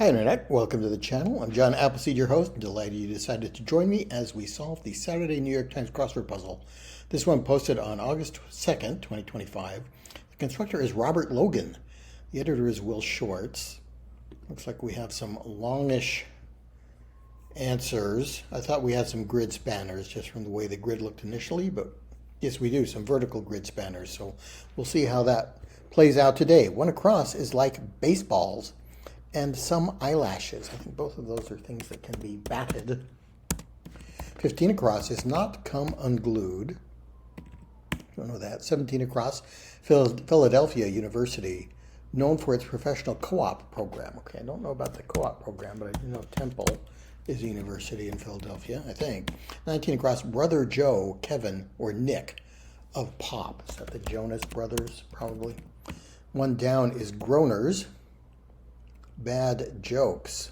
Hi Internet, welcome to the channel. I'm John Appleseed, your host. Delighted you decided to join me as we solve the Saturday New York Times Crossword puzzle. This one posted on August 2nd, 2025. The constructor is Robert Logan. The editor is Will Schwartz. Looks like we have some longish answers. I thought we had some grid spanners just from the way the grid looked initially, but yes we do, some vertical grid spanners. So we'll see how that plays out today. One across is like baseballs and some eyelashes. I think both of those are things that can be batted. 15 across is not come unglued. Don't know that. 17 across, Philadelphia University, known for its professional co-op program. Okay, I don't know about the co-op program, but I do know Temple is a university in Philadelphia, I think. 19 across, Brother Joe, Kevin, or Nick of Pop. Is that the Jonas Brothers, probably? One down is Groaners. Bad jokes.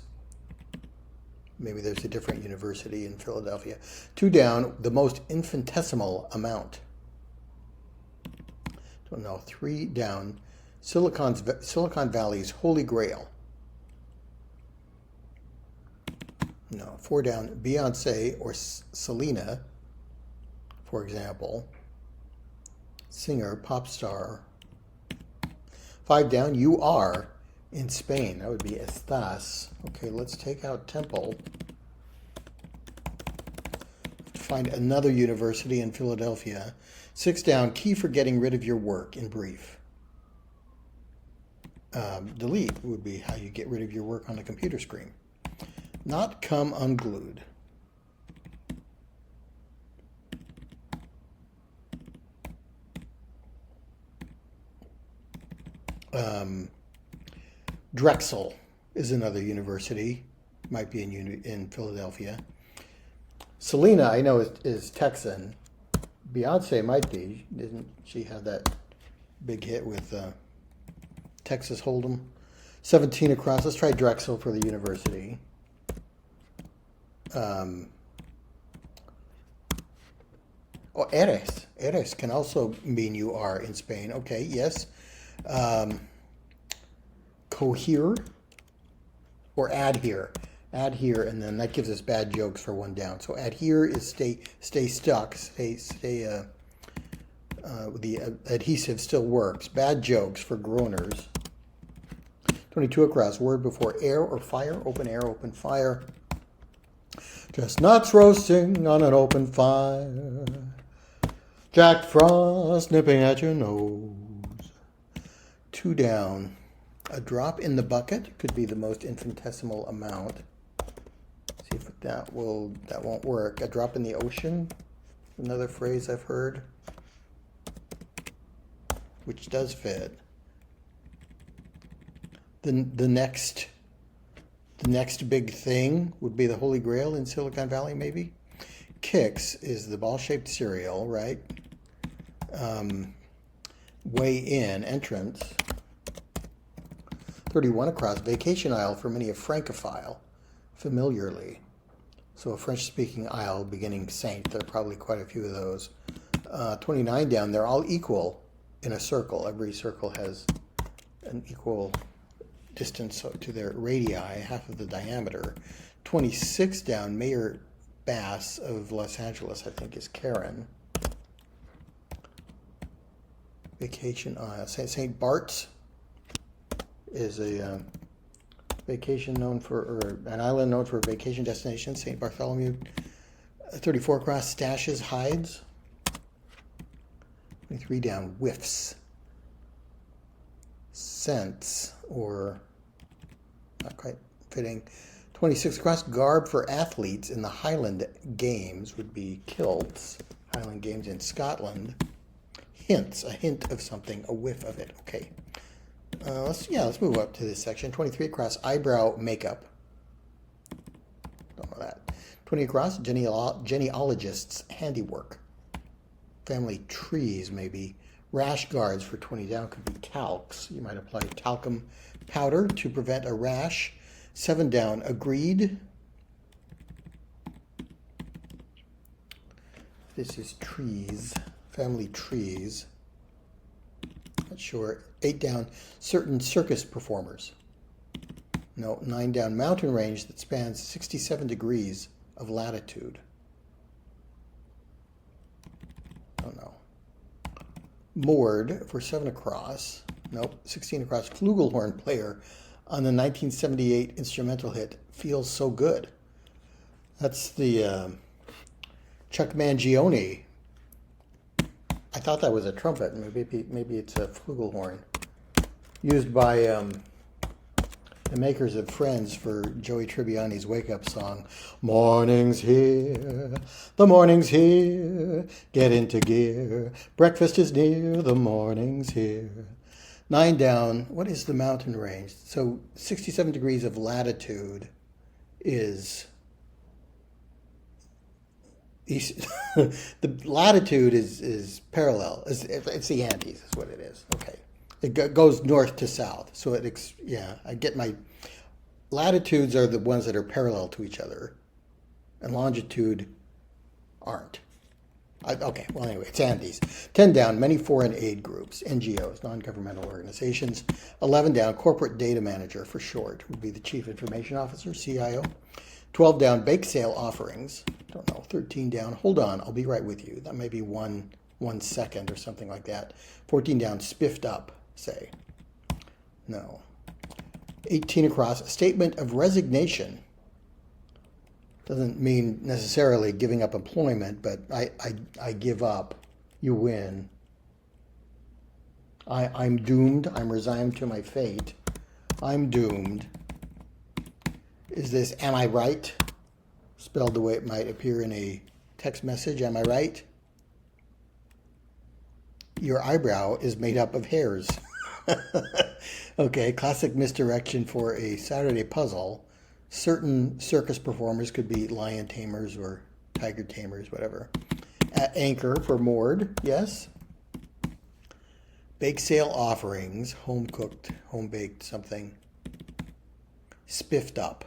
Maybe there's a different university in Philadelphia. Two down, the most infinitesimal amount. Don't know. Three down, Silicon Valley's Holy Grail. No. Four down, Beyonce or Selena, for example. Singer, pop star. Five down, you are in Spain. That would be Estás. Okay, let's take out Temple. Find another university in Philadelphia. Six down, key for getting rid of your work in brief. Delete would be how you get rid of your work on the computer screen. Not come unglued. Drexel is another university, might be in Philadelphia. Selena, I know, is Texan. Beyonce might be. Didn't she have that big hit with Texas Hold'em? 17 across. Let's try Drexel for the university. Eres. Eres can also mean you are in Spain. Okay, yes. Cohere or adhere. Adhere, and then that gives us bad jokes for one down. So adhere is stay stuck, the adhesive still works. Bad jokes for groaners. 22 across, word before air or fire. Open air, open fire. Chestnuts roasting on an open fire. Jack Frost nipping at your nose. Two down. A drop in the bucket could be the most infinitesimal amount. See if that won't work. A drop in the ocean, another phrase I've heard, which does fit. The next big thing would be the Holy Grail in Silicon Valley, maybe. Kix is the ball-shaped cereal, right? Way in, entrance. 31 across, vacation isle for many a Francophile, familiarly. So a French-speaking isle beginning Saint. There are probably quite a few of those. 29 down, they're all equal in a circle. Every circle has an equal distance to their radii, half of the diameter. 26 down, Mayor Bass of Los Angeles, I think, is Karen. Vacation isle. St. Bart's is a vacation known for, or an island known for a vacation destination, St. Bartholomew. 34 across, stashes, hides. 23 down, whiffs. Scents, or not quite fitting. 26 across, garb for athletes in the Highland Games would be kilts. Highland Games in Scotland. Hints, a hint of something, a whiff of it. Okay. Let's move up to this section. 23 across, eyebrow makeup. Don't know that. 20 across, genealogist's handiwork. Family trees, maybe. Rash guards for 20 down could be talcs. You might apply talcum powder to prevent a rash. 7 down, agreed. This is trees, family trees. Not sure. 8 down, certain circus performers. No, 9 down. Mountain range that spans 67 degrees of latitude. Oh no. Moored for 7 across. Nope, 16 across. Flugelhorn player on the 1978 instrumental hit Feels So Good. That's the Chuck Mangione. I thought that was a trumpet. Maybe it's a flugelhorn. Used by the makers of Friends for Joey Tribbiani's wake-up song. Morning's here, the morning's here, get into gear, breakfast is near, the morning's here. 9 down, what is the mountain range? So 67 degrees of latitude is east. The latitude is parallel. It's the Andes is what it is. Okay. It goes north to south. So I get my latitudes are the ones that are parallel to each other, and longitude aren't. Okay, well anyway, it's Andes. 10 down, many foreign aid groups, NGOs, non-governmental organizations. 11 down, corporate data manager for short, would be the chief information officer, CIO. 12 down, bake sale offerings. Don't know. 13 down, hold on, I'll be right with you. That may be 1 second or something like that. 14 down, spiffed up, say. No. 18 across, a statement of resignation. Doesn't mean necessarily giving up employment, but I give up. You win. I'm doomed. I'm resigned to my fate. I'm doomed. Is this am I right? Spelled the way it might appear in a text message. Am I right? Your eyebrow is made up of hairs. Okay, classic misdirection for a Saturday puzzle. Certain circus performers could be lion tamers or tiger tamers, whatever. At anchor for moored, yes. Bake sale offerings, home cooked, home baked something. Spiffed up.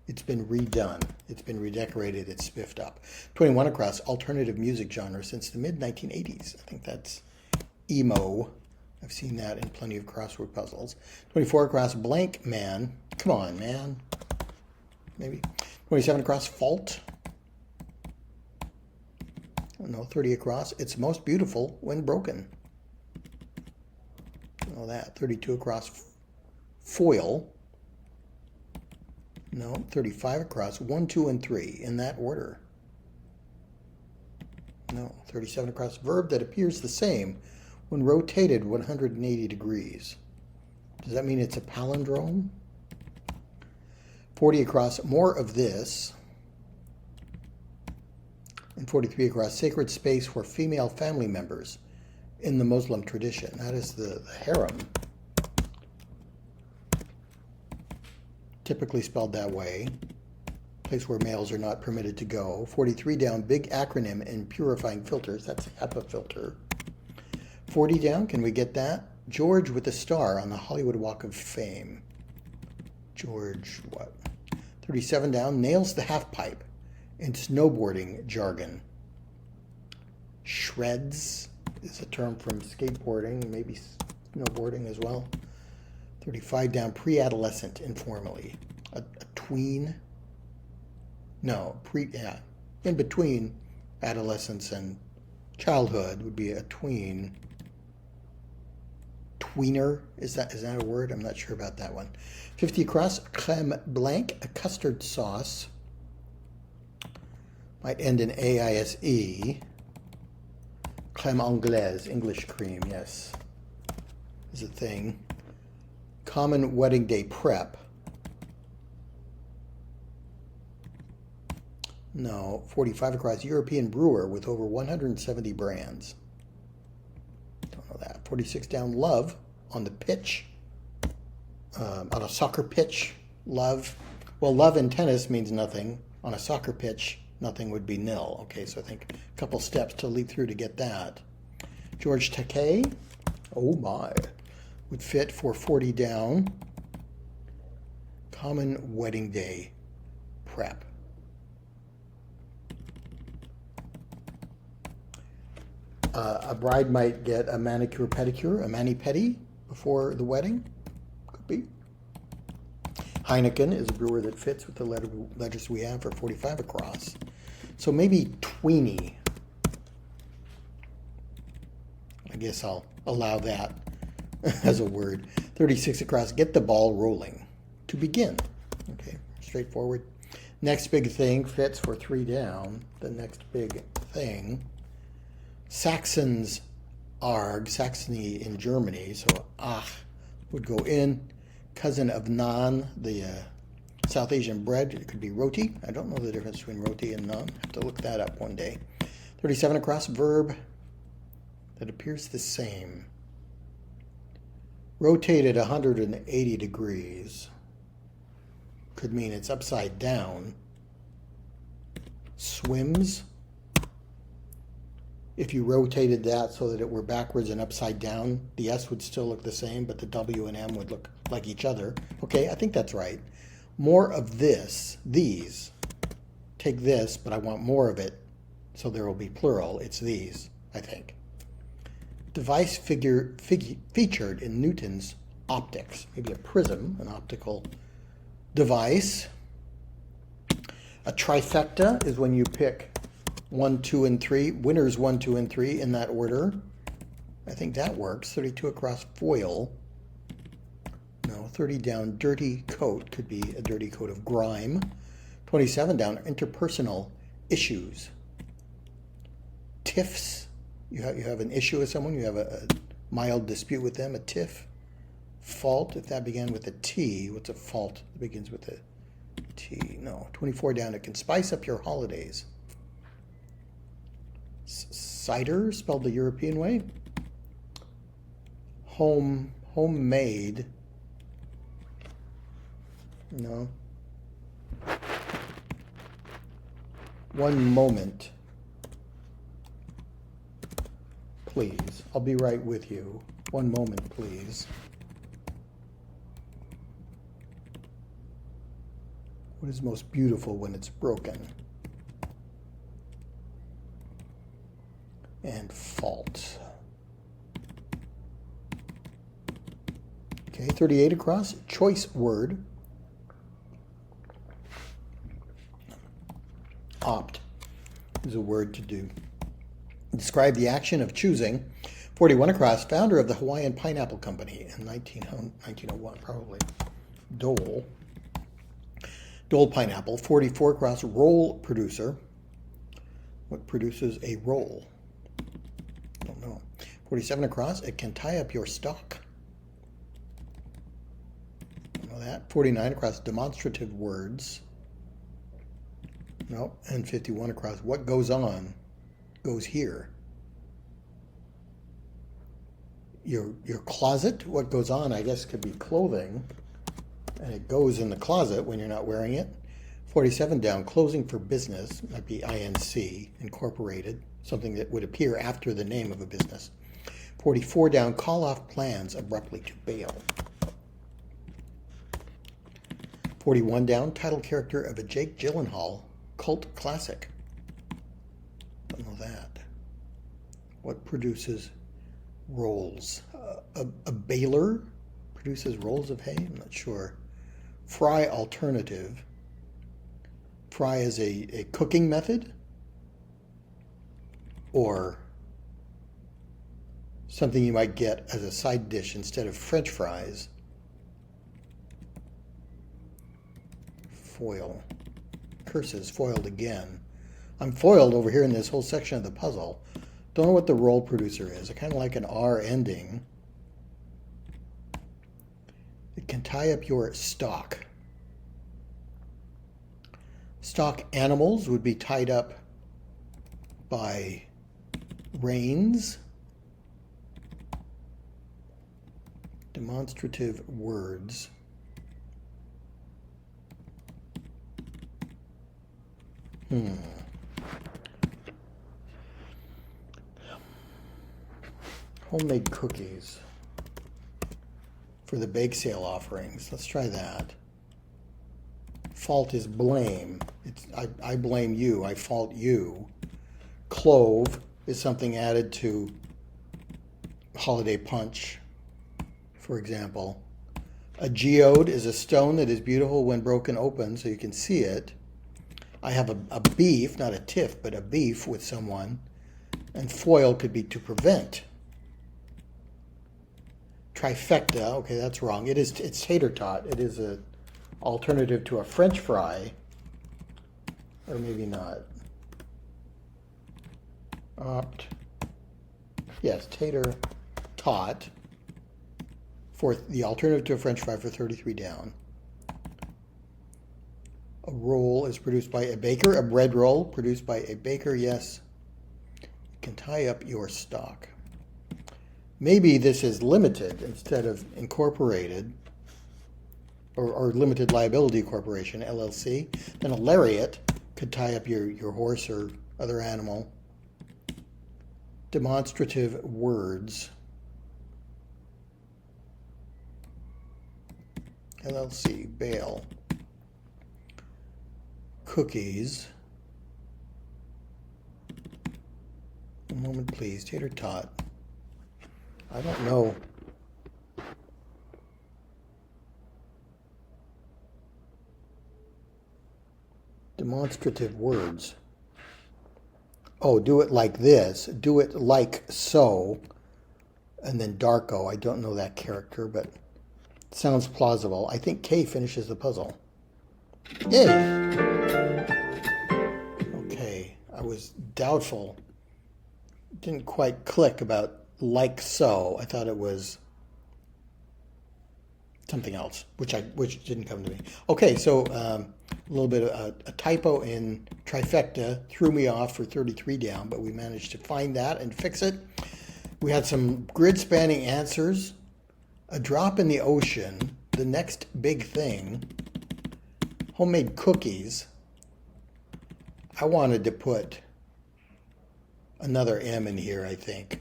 It's been redone. It's been redecorated. It's spiffed up. 21 across, alternative music genre since the mid-1980s. I think that's emo. I've seen that in plenty of crossword puzzles. 24 across, blank man. Come on, man. Maybe. 27 across, fault. No, 30 across, it's most beautiful when broken. All that. 32 across, foil. No, 35 across, 1, 2, and 3 in that order. No, 37 across, verb that appears the same when rotated 180 degrees. Does that mean it's a palindrome? 40 across, more of this. And 43 across, sacred space for female family members in the Muslim tradition. That is the harem. Typically spelled that way. Place where males are not permitted to go. 43 down, big acronym in purifying filters. That's HEPA filter. 40 down, can we get that? George with a star on the Hollywood Walk of Fame. George what? 37 down, nails the half pipe in snowboarding jargon. Shreds is a term from skateboarding, maybe snowboarding as well. 35 down, pre-adolescent informally. A tween? No, in between adolescence and childhood would be a tween. Tweener, is that a word? I'm not sure about that one. 50 across, crème blanc, a custard sauce. Might end in A-I-S-E. Crème anglaise, English cream, yes, is a thing. Common wedding day prep. No, 45 across, European brewer with over 170 brands. Don't know that. 46 down, love on the pitch. On a soccer pitch, love. Well, love in tennis means nothing. On a soccer pitch, nothing would be nil. Okay, so I think a couple steps to leap through to get that. George Takei, oh my, would fit for 40 down. Common wedding day prep. A bride might get a manicure pedicure, a mani-pedi before the wedding. Could be. Heineken is a brewer that fits with the letters we have for 45 across. So maybe tweeny. I guess I'll allow that as a word. 36 across, get the ball rolling. To begin. Okay, straightforward. Next big thing fits for 3 down. The next big thing. Saxons arg, Saxony in Germany. So ach would go in. Cousin of naan, the South Asian bread. It could be roti. I don't know the difference between roti and naan. Have to look that up one day. 37 across, verb that appears the same. Rotated 180 degrees. Could mean it's upside down. Swims. If you rotated that so that it were backwards and upside down, the S would still look the same, but the W and M would look like each other. Okay, I think that's right. More of this, these. Take this, but I want more of it, so there will be plural. It's these, I think. Device featured in Newton's optics. Maybe a prism, an optical device. A trifecta is when you pick 1, 2, and 3. Winners 1, 2, and 3 in that order. I think that works. 32 across, foil. No, 30 down, dirty coat. Could be a dirty coat of grime. 27 down, interpersonal issues. Tiffs. You have an issue with someone. You have a mild dispute with them. A tiff. Fault, if that began with a T. What's a fault that begins with a T? No. 24 down, it can spice up your holidays. Cider, spelled the European way. Homemade. No. One moment. Please. I'll be right with you. One moment, please. What is most beautiful when it's broken? And fault. Okay, 38 across. Choice word. Opt is a word to do. Describe the action of choosing. 41 across. Founder of the Hawaiian Pineapple Company in 1901, probably. Dole Pineapple. 44 across. Roll producer. What produces a roll? I don't know. 47 across. It can tie up your stock. Don't know that. 49 across. Demonstrative words. No. And 51 across. What goes on goes here. Your closet. What goes on, I guess, could be clothing. And it goes in the closet when you're not wearing it. 47 down, closing for business, might be INC, incorporated, something that would appear after the name of a business. 44 down, call off plans abruptly to bail. 41 down, title character of a Jake Gyllenhaal cult classic. Don't know that. What produces rolls? A baler produces rolls of hay? I'm not sure. Fry alternative. Fry is a cooking method? Or something you might get as a side dish instead of French fries. Foil. Curses, foiled again. I'm foiled over here in this whole section of the puzzle. Don't know what the roll producer is. I kind of like an R ending. It can tie up your stock. Stock animals would be tied up by reins. Demonstrative words. Homemade cookies for the bake sale offerings. Let's try that. Fault is blame. I blame you. I fault you. Clove is something added to holiday punch, for example. A geode is a stone that is beautiful when broken open, so you can see it. I have a beef, not a tiff, but a beef with someone. And foil could be to prevent. Trifecta, okay, that's wrong. It's tater tot. It is an alternative to a French fry. Or maybe not. Opt. Yes, tater tot. For the alternative to a French fry for 33 down. A roll is produced by a baker. A bread roll produced by a baker, yes. You can tie up your stock. Maybe this is limited instead of incorporated, or limited liability corporation, LLC. Then a lariat could tie up your horse or other animal. Demonstrative words. LLC, bail. Cookies. One moment, please. Tater tot. I don't know. Demonstrative words. Oh, do it like this. Do it like so. And then Darko. I don't know that character, but it sounds plausible. I think K finishes the puzzle. Yay! Okay, I was doubtful. Didn't quite click about like so. I thought it was something else, which didn't come to me. Okay, so a little bit of a typo in trifecta threw me off for 33 down, but we managed to find that and fix it. We had some grid spanning answers, a drop in the ocean, the next big thing, homemade cookies. I wanted to put another M in here, I think.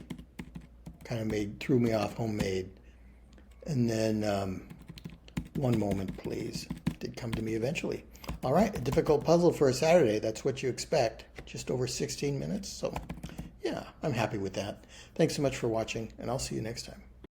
Kind of threw me off, homemade. And then one moment, please. Did come to me eventually. All right, a difficult puzzle for a Saturday. That's what you expect. Just over 16 minutes. So, yeah, I'm happy with that. Thanks so much for watching, and I'll see you next time.